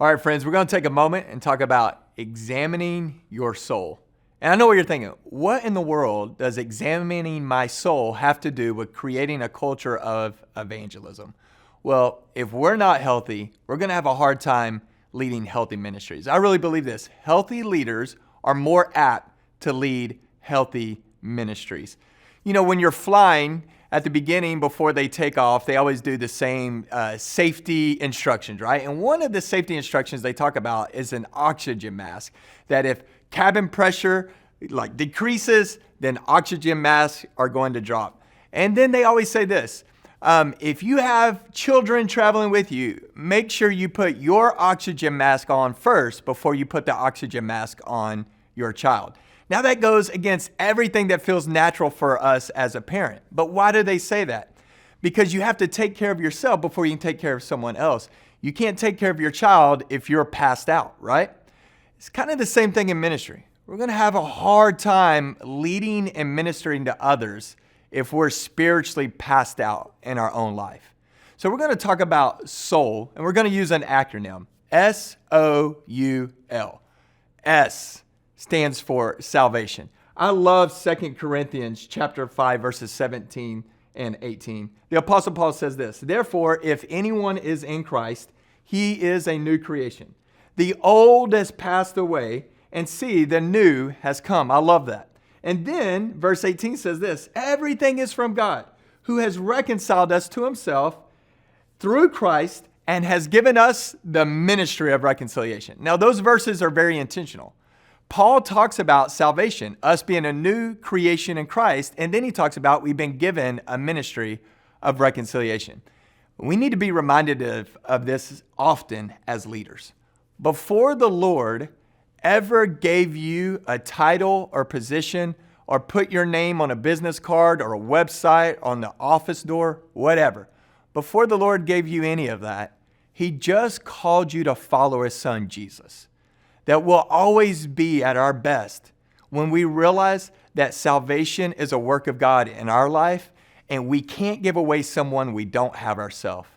All right, friends, we're going to take a moment and talk about examining your soul. And I know what you're thinking. What in the world does examining my soul have to do with creating a culture of evangelism? Well, if we're not healthy, we're going to have a hard time leading healthy ministries. I really believe this. Healthy leaders are more apt to lead healthy ministries. You know, when you're flying, at the beginning, before they take off, they always do the same safety instructions, right? And one of the safety instructions they talk about is an oxygen mask, that if cabin pressure decreases, then oxygen masks are going to drop. And then they always say this, if you have children traveling with you, make sure you put your oxygen mask on first before you put the oxygen mask on your child. Now that goes against everything that feels natural for us as a parent. But why do they say that? Because you have to take care of yourself before you can take care of someone else. You can't take care of your child if you're passed out, right? It's kind of the same thing in ministry. We're going to have a hard time leading and ministering to others if we're spiritually passed out in our own life. So we're going to talk about soul, and we're going to use an acronym, S-O-U-L. S stands for salvation. I love 2 Corinthians chapter 5, verses 17 and 18. The Apostle Paul says this, "Therefore, if anyone is in Christ, he is a new creation. The old has passed away, and see, the new has come." I love that. And then verse 18 says this, "Everything is from God, who has reconciled us to himself through Christ and has given us the ministry of reconciliation." Now, those verses are very intentional. Paul talks about salvation, us being a new creation in Christ, and then he talks about we've been given a ministry of reconciliation. We need to be reminded of this often as leaders. Before the Lord ever gave you a title or position or put your name on a business card or a website, on the office door, whatever, before the Lord gave you any of that, he just called you to follow his son, Jesus. That we'll always be at our best when we realize that salvation is a work of God in our life and we can't give away someone we don't have ourselves.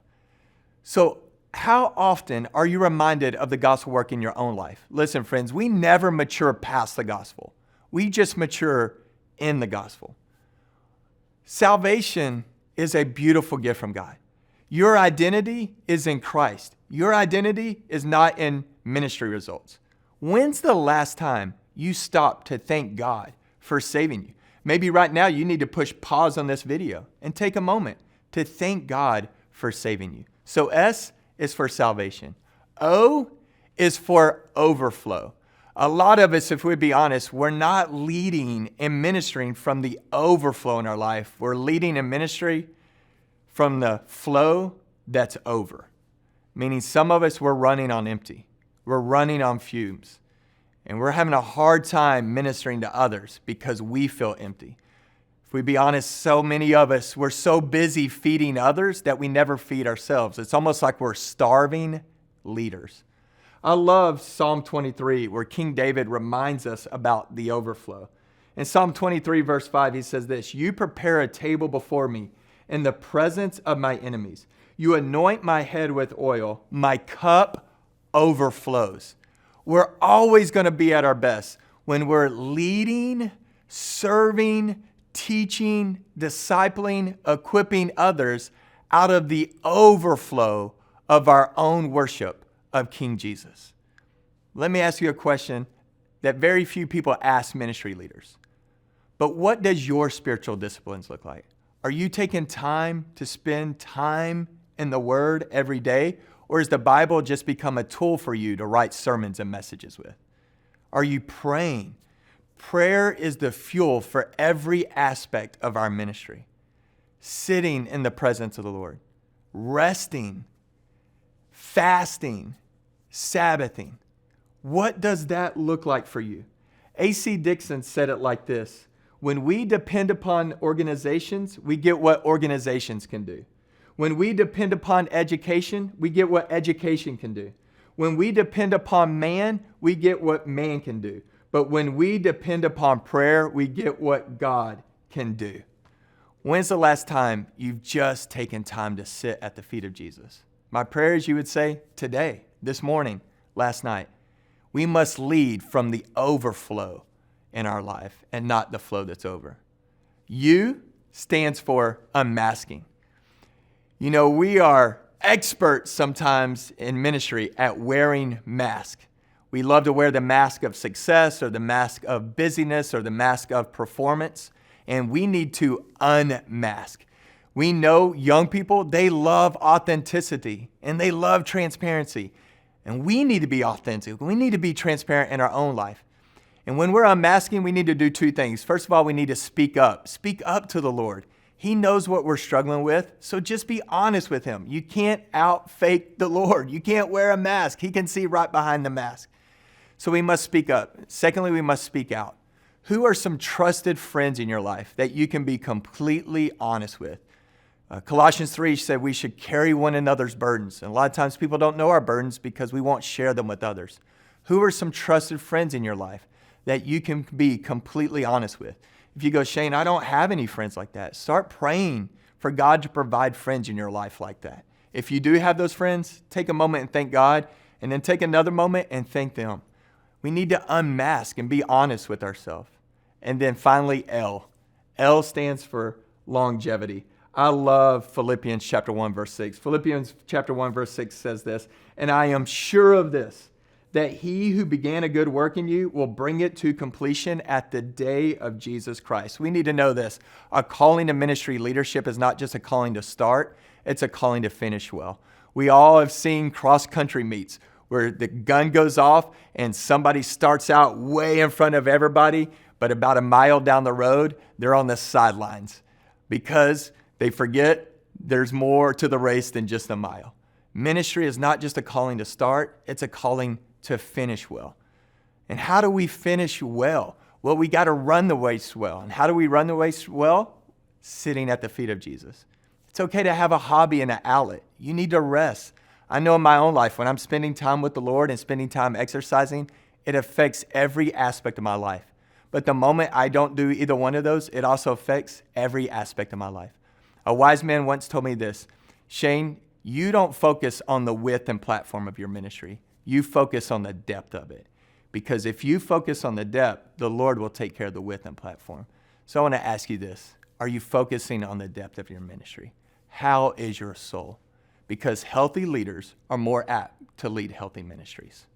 So how often are you reminded of the gospel work in your own life? Listen, friends, we never mature past the gospel. We just mature in the gospel. Salvation is a beautiful gift from God. Your identity is in Christ. Your identity is not in ministry results. When's the last time you stopped to thank God for saving you? Maybe right now you need to push pause on this video and take a moment to thank God for saving you. So S is for salvation. O is for overflow. A lot of us, if we'd be honest, we're not leading and ministering from the overflow in our life. We're leading in ministry from the flow that's over. Meaning some of us, we're running on empty. We're running on fumes. And we're having a hard time ministering to others because we feel empty. If we be honest, so many of us, we're so busy feeding others that we never feed ourselves. It's almost like we're starving leaders. I love Psalm 23, where King David reminds us about the overflow. In Psalm 23, verse 5, he says this, "You prepare a table before me in the presence of my enemies. You anoint my head with oil. My cup overflows." We're always going to be at our best when we're leading, serving, teaching, discipling, equipping others out of the overflow of our own worship of King Jesus. Let me ask you a question that very few people ask ministry leaders. But what does your spiritual disciplines look like? Are you taking time to spend time in the Word every day? Or has the Bible just become a tool for you to write sermons and messages with? Are you praying? Prayer is the fuel for every aspect of our ministry. Sitting in the presence of the Lord, resting, fasting, Sabbathing. What does that look like for you? A.C. Dixon said it like this, "When we depend upon organizations, we get what organizations can do. When we depend upon education, we get what education can do. When we depend upon man, we get what man can do. But when we depend upon prayer, we get what God can do." When's the last time you've just taken time to sit at the feet of Jesus? My prayer is you would say, today, this morning, last night. We must lead from the overflow in our life and not the flow that's over. U stands for unmasking. You know, we are experts sometimes in ministry at wearing masks. We love to wear the mask of success or the mask of busyness or the mask of performance, and we need to unmask. We know young people, they love authenticity and they love transparency. And we need to be authentic. We need to be transparent in our own life. And when we're unmasking, we need to do two things. First of all, we need to speak up. Speak up to the Lord. He knows what we're struggling with, so just be honest with him. You can't out-fake the Lord. You can't wear a mask. He can see right behind the mask. So we must speak up. Secondly, we must speak out. Who are some trusted friends in your life that you can be completely honest with? Colossians 3 said we should carry one another's burdens. And a lot of times people don't know our burdens because we won't share them with others. Who are some trusted friends in your life that you can be completely honest with? If you go, Shane, I don't have any friends like that, start praying for God to provide friends in your life like that. If you do have those friends, take a moment and thank God, and then take another moment and thank them. We need to unmask and be honest with ourselves. And then finally, L. L stands for longevity. I love Philippians chapter 1, verse 6. Philippians chapter 1, verse 6 says this, and I am sure of this, that he who began a good work in you will bring it to completion at the day of Jesus Christ. We need to know this. A calling to ministry leadership is not just a calling to start, it's a calling to finish well. We all have seen cross-country meets where the gun goes off and somebody starts out way in front of everybody, but about a mile down the road, they're on the sidelines because they forget there's more to the race than just a mile. Ministry is not just a calling to start, it's a calling to finish well. And how do we finish well? Well, we got to run the race well. And how do we run the race well? Sitting at the feet of Jesus. It's okay to have a hobby and an outlet. You need to rest. I know in my own life, when I'm spending time with the Lord and spending time exercising, it affects every aspect of my life. But the moment I don't do either one of those, it also affects every aspect of my life. A wise man once told me this, Shane, you don't focus on the width and platform of your ministry. You focus on the depth of it. Because if you focus on the depth, the Lord will take care of the width and platform. So I want to ask you this. Are you focusing on the depth of your ministry? How is your soul? Because healthy leaders are more apt to lead healthy ministries.